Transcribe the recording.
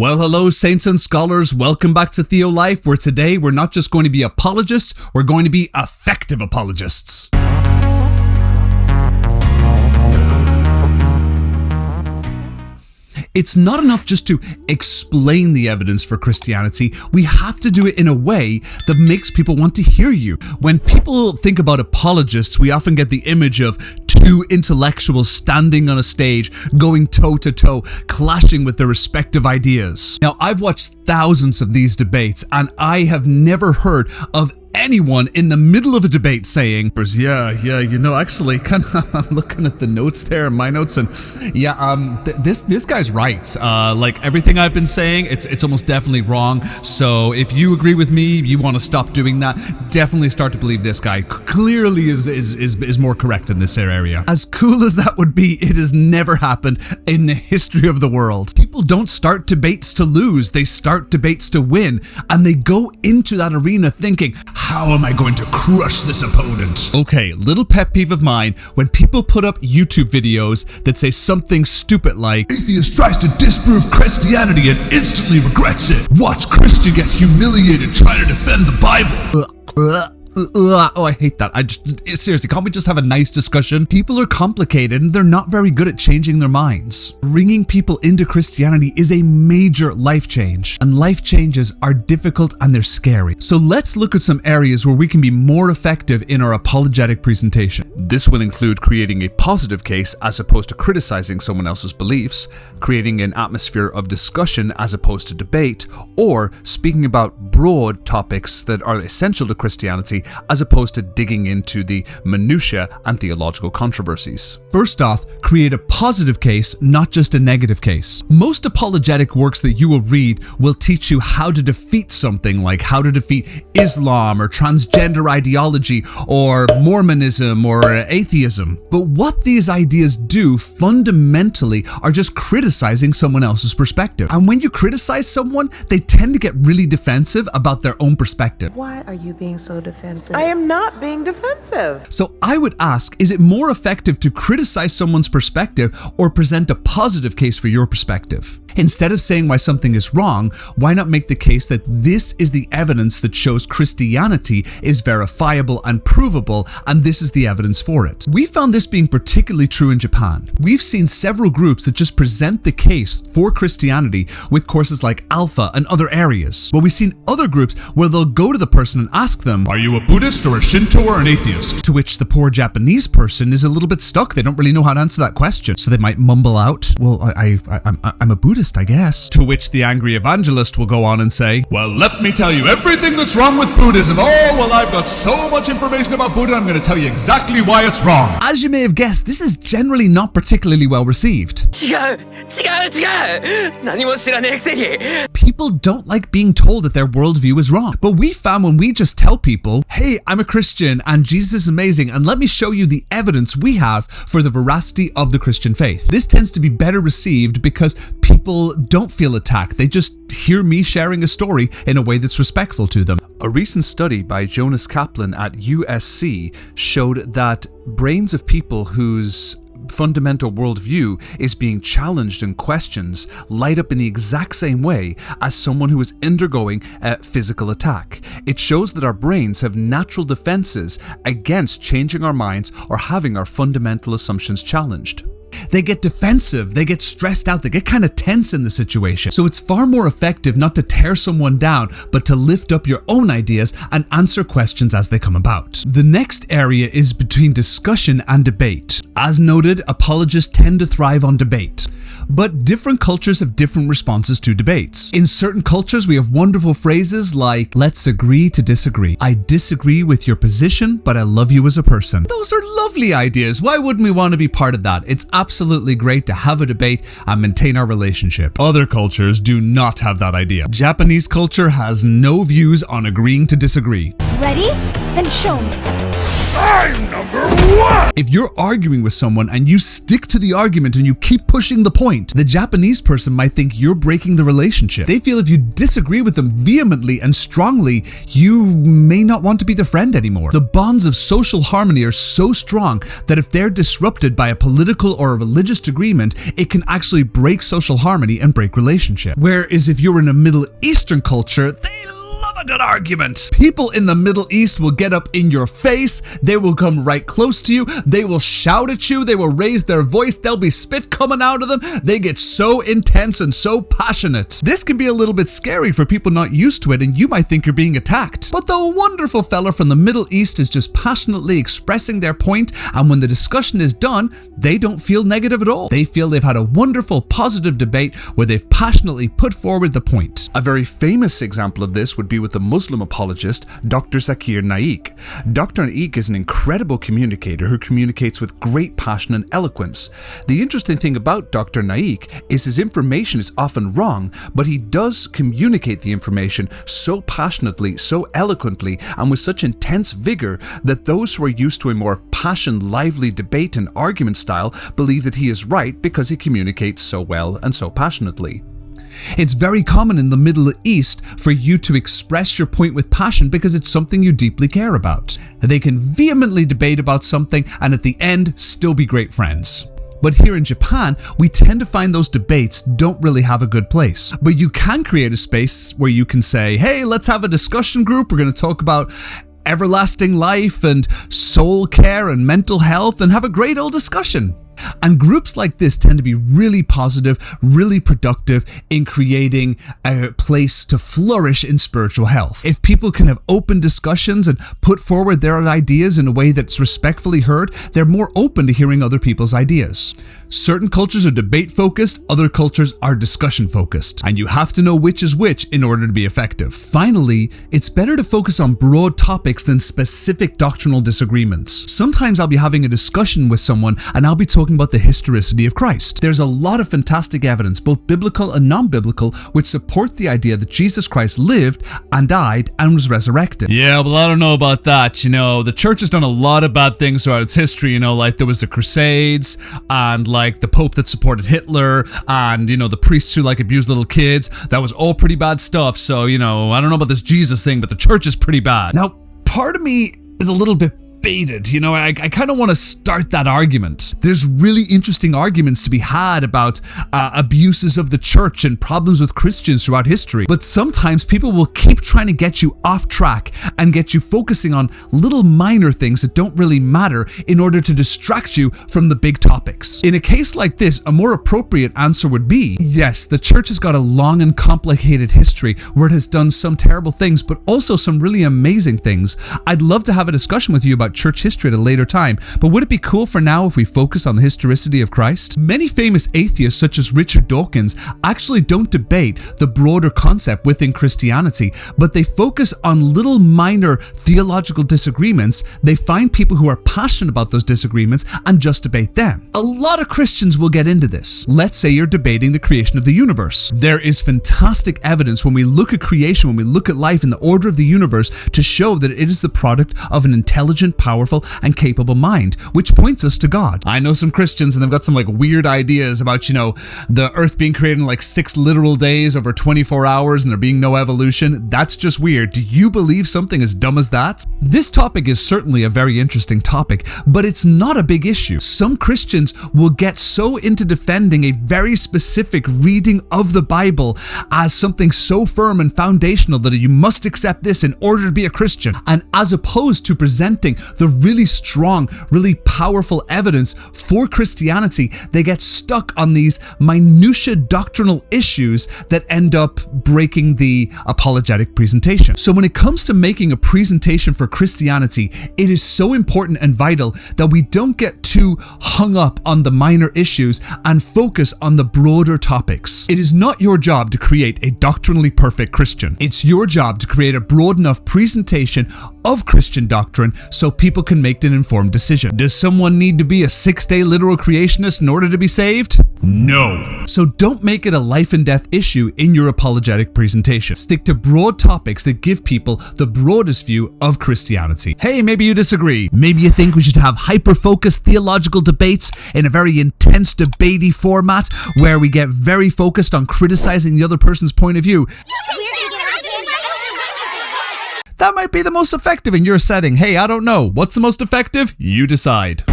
Well, hello, saints and scholars. Welcome back to Theo Life, where today we're not just going to be apologists, we're going to be effective apologists. It's not enough just to explain the evidence for Christianity. We have to do it in a way that makes people want to hear you. When people think about apologists, we often get the image of two intellectuals standing on a stage, going toe-to-toe, clashing with their respective ideas. Now, I've watched thousands of these debates, and I have never heard of anyone in the middle of a debate saying, actually, I'm looking at the notes there, my notes, and this guy's right. Like everything I've been saying, it's almost definitely wrong. So if you agree with me, you want to stop doing that, definitely start to believe this guy clearly is more correct in this area. As cool as that would be, it has never happened in the history of the world. People don't start debates to lose, they start debates to win, and they go into that arena thinking, how am I going to crush this opponent? Okay, little pet peeve of mine, when people put up YouTube videos that say something stupid like, atheist tries to disprove Christianity and instantly regrets it. Watch Christian get humiliated trying to defend the Bible. Oh, I hate that. Seriously, can't we just have a nice discussion? People are complicated and they're not very good at changing their minds. Bringing people into Christianity is a major life change, and life changes are difficult and they're scary. So let's look at some areas where we can be more effective in our apologetic presentation. This will include creating a positive case as opposed to criticizing someone else's beliefs, creating an atmosphere of discussion as opposed to debate, or speaking about broad topics that are essential to Christianity as opposed to digging into the minutiae and theological controversies. First off, create a positive case, not just a negative case. Most apologetic works that you will read will teach you how to defeat something, like how to defeat Islam or transgender ideology or Mormonism or atheism. But what these ideas do fundamentally are just criticizing someone else's perspective. And when you criticize someone, they tend to get really defensive about their own perspective. Why are you being so defensive? I am not being defensive. So I would ask, is it more effective to criticize someone's perspective or present a positive case for your perspective? Instead of saying why something is wrong, why not make the case that this is the evidence that shows Christianity is verifiable and provable, and this is the evidence for it? We found this being particularly true in Japan. We've seen several groups that just present the case for Christianity with courses like Alpha and other areas. But we've seen other groups where they'll go to the person and ask them, are you a Buddhist or a Shinto or an atheist? To which the poor Japanese person is a little bit stuck. They don't really know how to answer that question. So they might mumble out, well, I'm a Buddhist, I guess. To which the angry evangelist will go on and say, well, let me tell you everything that's wrong with Buddhism. Oh, well, I've got so much information about Buddha, I'm going to tell you exactly why it's wrong. As you may have guessed, this is generally not particularly well received. People don't like being told that their worldview is wrong. But we found when we just tell people, hey, I'm a Christian and Jesus is amazing, and let me show you the evidence we have for the veracity of the Christian faith. This tends to be better received because people don't feel attacked. They just hear me sharing a story in a way that's respectful to them. A recent study by Jonas Kaplan at USC showed that brains of people whose fundamental worldview is being challenged and questions light up in the exact same way as someone who is undergoing a physical attack. It shows that our brains have natural defenses against changing our minds or having our fundamental assumptions challenged. They get defensive, they get stressed out, they get kind of tense in the situation. So it's far more effective not to tear someone down, but to lift up your own ideas and answer questions as they come about. The next area is between discussion and debate. As noted, apologists tend to thrive on debate. But different cultures have different responses to debates. In certain cultures, we have wonderful phrases like, let's agree to disagree. I disagree with your position, but I love you as a person. Those are lovely ideas. Why wouldn't we want to be part of that? It's absolutely great to have a debate and maintain our relationship. Other cultures do not have that idea. Japanese culture has no views on agreeing to disagree. Ready? Then show me. I'm number one! If you're arguing with someone and you stick to the argument and you keep pushing the point, the Japanese person might think you're breaking the relationship. They feel if you disagree with them vehemently and strongly, you may not want to be their friend anymore. The bonds of social harmony are so strong that if they're disrupted by a political or a religious agreement, it can actually break social harmony and break relationship. Whereas if you're in a Middle Eastern culture, they love a good argument. People in the Middle East will get up in your face, they will come right close to you, they will shout at you, they will raise their voice, there'll be spit coming out of them, they get so intense and so passionate. This can be a little bit scary for people not used to it, and you might think you're being attacked. But the wonderful fella from the Middle East is just passionately expressing their point, and when the discussion is done, they don't feel negative at all. They feel they've had a wonderful, positive debate where they've passionately put forward the point. A very famous example of this would be with the Muslim apologist, Dr. Zakir Naik. Dr. Naik is an incredible communicator who communicates with great passion and eloquence. The interesting thing about Dr. Naik is his information is often wrong, but he does communicate the information so passionately, so eloquently, and with such intense vigor that those who are used to a more passion-lively debate and argument style believe that he is right because he communicates so well and so passionately. It's very common in the Middle East for you to express your point with passion because it's something you deeply care about. They can vehemently debate about something and at the end still be great friends. But here in Japan, we tend to find those debates don't really have a good place. But you can create a space where you can say, hey, let's have a discussion group. We're going to talk about everlasting life and soul care and mental health and have a great old discussion. And groups like this tend to be really positive, really productive in creating a place to flourish in spiritual health. If people can have open discussions and put forward their ideas in a way that's respectfully heard, they're more open to hearing other people's ideas. Certain cultures are debate focused, other cultures are discussion focused, and you have to know which is which in order to be effective. Finally, it's better to focus on broad topics than specific doctrinal disagreements. Sometimes I'll be having a discussion with someone and I'll be talking about the historicity of Christ. There's a lot of fantastic evidence, both biblical and non-biblical, which support the idea that Jesus Christ lived and died and was resurrected. Yeah, well, I don't know about that. You know, the church has done a lot of bad things throughout its history. You know, like there was the Crusades and like the Pope that supported Hitler and, you know, the priests who like abused little kids. That was all pretty bad stuff. So, you know, I don't know about this Jesus thing, but the church is pretty bad. Now, part of me is a little bit baited. You know, I kind of want to start that argument. There's really interesting arguments to be had about abuses of the church and problems with Christians throughout history. But sometimes people will keep trying to get you off track and get you focusing on little minor things that don't really matter in order to distract you from the big topics. In a case like this, a more appropriate answer would be, yes, the church has got a long and complicated history where it has done some terrible things, but also some really amazing things. I'd love to have a discussion with you about church history at a later time, but would it be cool for now if we focus on the historicity of Christ? Many famous atheists such as Richard Dawkins actually don't debate the broader concept within Christianity, but they focus on little minor theological disagreements. They find people who are passionate about those disagreements and just debate them. A lot of Christians will get into this. Let's say you're debating the creation of the universe. There is fantastic evidence when we look at creation, when we look at life in the order of the universe, to show that it is the product of an intelligent, powerful, and capable mind, which points us to God. I know some Christians and they've got some like weird ideas about, you know, the earth being created in like 6 literal days over 24 hours and there being no evolution. That's just weird. Do you believe something as dumb as that? This topic is certainly a very interesting topic, but it's not a big issue. Some Christians will get so into defending a very specific reading of the Bible as something so firm and foundational that you must accept this in order to be a Christian, and as opposed to presenting the really strong, really powerful evidence for Christianity, they get stuck on these minutiae doctrinal issues that end up breaking the apologetic presentation. So when it comes to making a presentation for Christianity, it is so important and vital that we don't get too hung up on the minor issues and focus on the broader topics. It is not your job to create a doctrinally perfect Christian. It's your job to create a broad enough presentation of Christian doctrine so people can make an informed decision. Does someone need to be a 6-day literal creationist in order to be saved? No. So don't make it a life and death issue in your apologetic presentation. Stick to broad topics that give people the broadest view of Christianity. Hey, maybe you disagree. Maybe you think we should have hyper-focused theological debates in a very intense debatey format where we get very focused on criticizing the other person's point of view. That might be the most effective in your setting. Hey, I don't know. What's the most effective? You decide.